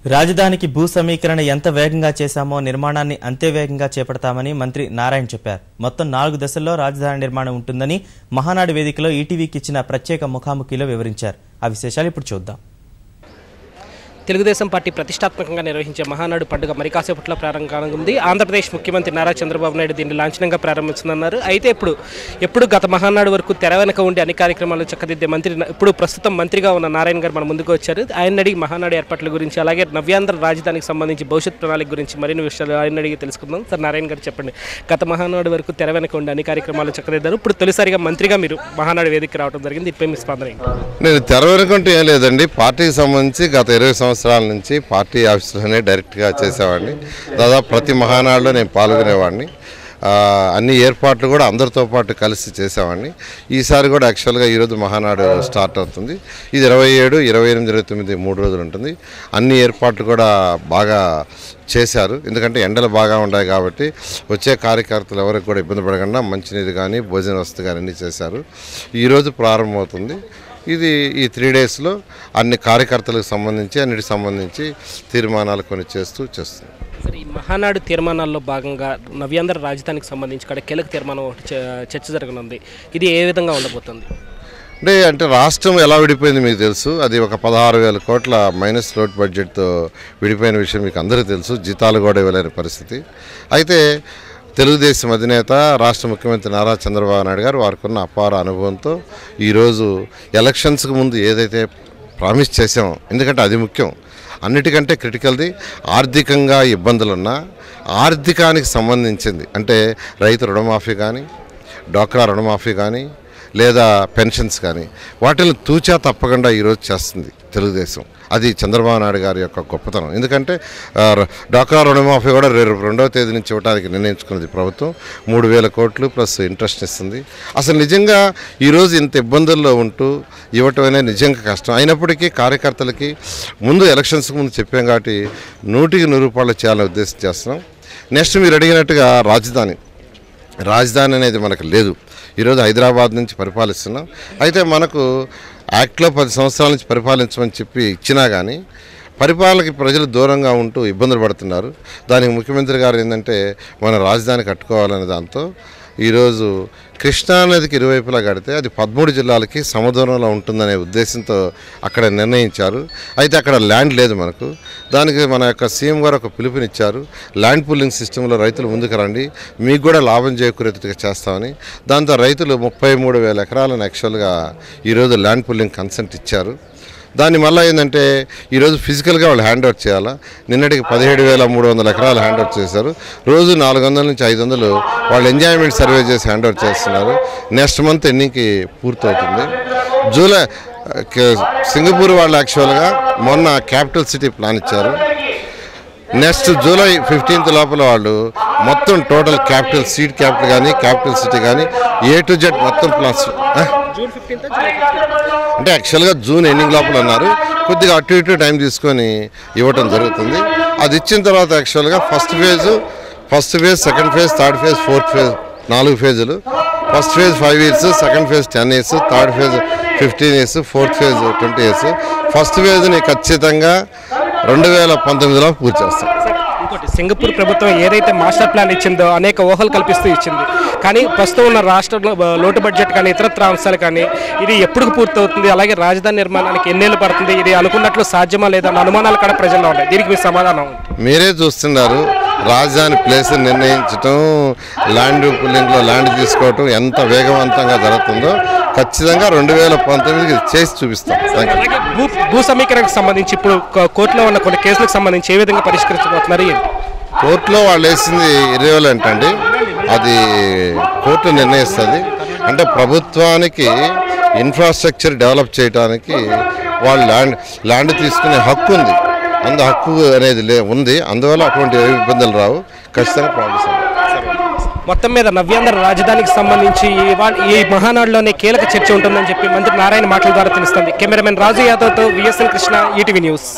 రాజధానికి భూ సమీకరణ ఎంత వేగంగా చేశామో నిర్మాణాన్ని అంతే వేగంగా చేపడతామని మంత్రి నారాయణ చెప్పారు. మొత్తం 4 దశల్లో రాజధాని నిర్మాణం ఉంటుందని మహానాడు వేదికలో ఈటీవీకి ఇచ్చిన ప్రత్యేక ముఖాముఖిలో వివరించారు. ఆ విశేషాలు ఇప్పుడు చూద్దాం. తెలుగుదేశం పార్టీ ప్రతిష్టాత్మకంగా నిర్వహించే మహానాడు పండుగ మరి కాసేపట్లో ప్రారంభం కానుంది. ఆంధ్రప్రదేశ్ ముఖ్యమంత్రి నారా చంద్రబాబు నాయుడు దీన్ని లాంఛనంగా ప్రారంభిస్తున్నారు. అయితే ఎప్పుడు గత మహానాడు వరకు తెర వెనక ఉండి అన్ని కార్యక్రమాలు చక్కదిద్దే మంత్రి ప్రస్తుతం మంత్రిగా ఉన్న నారాయణ గారు మన ముందుకు వచ్చారు. ఆయన అడిగి మహానాడు ఏర్పాట్ల గురించి, అలాగే నవ్యాంధ్ర రాజధానికి సంబంధించి భవిష్యత్ ప్రణాళిక గురించి మరిన్ని విషయాలు ఆయన అడిగి తెలుసుకుందాం. సార్, నారాయణ గారు చెప్పండి, గత మహానాడు వరకు తెర వెనక ఉండి అన్ని కార్యక్రమాలు చక్కదిద్దారు. ఇప్పుడు తొలిసారిగా మంత్రిగా మీరు మహానాడు వేదికకి రావడం జరిగింది. దీనిపై మీ స్పందన ఏంటి? నేను తెర వెనుకంటే ఏం లేదండి, పార్టీకి సంబంధించి గత 20 సంవత్సరాల నుంచి పార్టీ ఆఫీసులోనే డైరెక్ట్గా చేసేవాడిని. దాదాపు ప్రతి మహానాడులో నేను పాల్గొనేవాడిని. అన్ని ఏర్పాట్లు కూడా అందరితో పాటు కలిసి చేసేవాడిని. ఈసారి కూడా యాక్చువల్గా ఈరోజు మహానాడు స్టార్ట్ అవుతుంది. ఇది 27, 28, 29 3 రోజులు ఉంటుంది. అన్ని ఏర్పాట్లు కూడా బాగా చేశారు. ఎందుకంటే ఎండలు బాగా ఉన్నాయి కాబట్టి వచ్చే కార్యకర్తలు ఎవరికి కూడా ఇబ్బంది పడకుండా మంచినీరు కానీ భోజన వసతి కానీ అన్నీ చేశారు. ఈరోజు ప్రారంభమవుతుంది. ఇది ఈ 3 డేస్లో అన్ని కార్యకర్తలకు సంబంధించి అన్నిటికి సంబంధించి తీర్మానాలు కొన్ని చేస్తుంది. సరే, ఈ మహానాడు తీర్మానాల్లో భాగంగా నవ్యాంధ్ర రాజధానికి సంబంధించి కూడా కీలక తీర్మానం ఒకటి చర్చ జరగనుంది. ఇది ఏ విధంగా ఉండబోతుంది? అంటే రాష్ట్రం ఎలా విడిపోయింది మీకు తెలుసు. అది ఒక 16,000 కోట్ల మైనస్ లోడ్ బడ్జెట్తో విడిపోయిన విషయం మీకు అందరికీ తెలుసు. జీతాలు కూడా ఇవ్వలేని పరిస్థితి. అయితే తెలుగుదేశం అధినేత రాష్ట్ర ముఖ్యమంత్రి నారా చంద్రబాబు నాయుడు గారు వారికి ఉన్న అపార అనుభవంతో ఈరోజు ఎలక్షన్స్కి ముందు ఏదైతే ప్రామిస్ చేసామో, ఎందుకంటే అది ముఖ్యం, అన్నిటికంటే క్రిటికల్ది ఆర్థికంగా ఇబ్బందులున్నా ఆర్థికానికి సంబంధించింది అంటే రైతు రుణమాఫీ కానీ, డ్వాక్రా రుణమాఫీ కానీ, లేదా పెన్షన్స్ కానీ వాటిని తూచా తప్పకుండా ఈరోజు చేస్తుంది తెలుగుదేశం. అది చంద్రబాబు నాయుడు గారి యొక్క గొప్పతనం. ఎందుకంటే డ్వాక్రా రుణమాఫీ కూడా 2వ తేదీ నుంచి ఇవ్వడానికి నిర్ణయించుకున్నది ప్రభుత్వం. 3,000 కోట్లు ప్లస్ ఇంట్రెస్ట్ ఇస్తుంది. అసలు నిజంగా ఈరోజు ఇంత ఇబ్బందుల్లో ఉంటూ ఇవ్వటం అనేది నిజంగా కష్టం. అయినప్పటికీ కార్యకర్తలకి ముందు ఎలక్షన్స్కి ముందు చెప్పాం కాబట్టి 100కి 100 రూపాయలు చేయాలని ఉద్దేశం చేస్తున్నాం. నెక్స్ట్ మీరు అడిగినట్టుగా రాజధాని అనేది మనకు లేదు. ఈరోజు హైదరాబాద్ నుంచి పరిపాలిస్తున్నాం. అయితే మనకు యాక్ట్లో 10 సంవత్సరాల నుంచి పరిపాలించమని చెప్పి ఇచ్చినా కానీ పరిపాలనకి ప్రజలు దూరంగా ఉంటూ ఇబ్బందులు పడుతున్నారు. దానికి ముఖ్యమంత్రి గారు ఏంటంటే మన రాజధాని కట్టుకోవాలనే దాంతో ఈరోజు కృష్ణానదికి ఇరువైపులా కడితే అది 13 జిల్లాలకి సమదూరంలో ఉంటుందనే ఉద్దేశంతో అక్కడ నిర్ణయించారు. అయితే అక్కడ ల్యాండ్ లేదు మనకు. దానికి మన యొక్క సీఎం గారు ఒక పిలుపునిచ్చారు, ల్యాండ్ పూలింగ్ సిస్టంలో రైతులు ముందుకు రండి, మీకు కూడా లాభం చేకూరేట్టుగా చేస్తామని. దాంతో రైతులు 33,000 ఎకరాలను యాక్చువల్గా ఈరోజు ల్యాండ్ పూలింగ్ కన్సెంట్ ఇచ్చారు. దాని మళ్ళీ ఏంటంటే ఈరోజు ఫిజికల్గా వాళ్ళు హ్యాండ్ అవుట్ చేయాలా. నిన్నటికి 17,300 ఎకరాలు హ్యాండ్ అవుట్ చేశారు. రోజు 400 నుంచి 500 వాళ్ళు ఎంజాయ్మెంట్ సర్వే చేసి హ్యాండ్ అవుట్ చేస్తున్నారు. నెక్స్ట్ మంత్ ఎన్నికకి పూర్తవుతుంది. జూలై సింగపూర్ వాళ్ళు యాక్చువల్గా మొన్న క్యాపిటల్ సిటీ ప్లాన్ ఇచ్చారు. నెక్స్ట్ జూలై 15th లోపల వాళ్ళు మొత్తం టోటల్ క్యాపిటల్ సీట్ క్యాపిటల్ కానీ క్యాపిటల్ సిటీ కానీ A to Z మొత్తం ప్లాన్స్ అంటే యాక్చువల్గా జూన్ ఎండింగ్ లోపల అన్నారు. కొద్దిగా అటు ఇటు టైం తీసుకొని ఇవ్వటం జరుగుతుంది. అది ఇచ్చిన తర్వాత యాక్చువల్గా first phase, second phase, third phase, fourth phase 4 ఫేజులు. First phase 5 years, second phase 10 years, third phase 15 years, fourth phase 20 years. ఫస్ట్ ఫేజ్ని ఖచ్చితంగా 2019లో పూర్తి చేస్తాం. ఇంకోటి, సింగపూర్ ప్రభుత్వం ఏదైతే మాస్టర్ ప్లాన్ ఇచ్చిందో అనేక ఊహలు కల్పిస్తూ ఇచ్చింది. కానీ ప్రస్తుతం ఉన్న రాష్ట్రంలో లోటు బడ్జెట్ కానీ ఇతరత్ర అంశాలు కానీ ఇది ఎప్పుడు పూర్తవుతుంది, అలాగే రాజధాని నిర్మాణానికి ఎన్నేళ్ళు పడుతుంది, ఇది అనుకున్నట్లు సాధ్యమా లేదా అన్న అనుమానాలు కూడా ప్రజల్లో ఉంటాయి. దీనికి మీ సమాధానం? మీరే చూస్తున్నారు, రాజధాని ప్లేస్ నిర్ణయించడం, ల్యాండ్ పుల్లింగ్లో ల్యాండ్ తీసుకోవటం ఎంత వేగవంతంగా జరుగుతుందో ఖచ్చితంగా 2019కి చేసి చూపిస్తాం. అలాగే భూ సమీకరణకు సంబంధించి ఇప్పుడు కోర్టులో ఉన్న కొన్ని కేసులకు సంబంధించి ఏ విధంగా పరిష్కరించబోతున్నారు? కోర్టులో వాళ్ళు వేసింది ఇర్రెలవెంట్ అండి, అది కోర్టు నిర్ణయిస్తుంది. అంటే ప్రభుత్వానికి ఇన్ఫ్రాస్ట్రక్చర్ డెవలప్ చేయడానికి వాళ్ళు ల్యాండ్ తీసుకునే హక్కు ఉంది. హక్కు అనేది ఉంది. అందువల్ల అటువంటి ఇబ్బందులు రావు. ఖచ్చితంగా ప్రాబ్లమ్స్. మొత్తం మీద నవ్యాంధ్ర రాజధానికి సంబంధించి ఈ మహానాడులోనే కీలక చర్చ ఉంటుందని చెప్పి మంత్రి నారాయణ మాటల ద్వారా తెలుస్తుంది. కెమెరామెన్ రాజు యాదవ్తో VSN కృష్ణ, ఈటీవీ న్యూస్.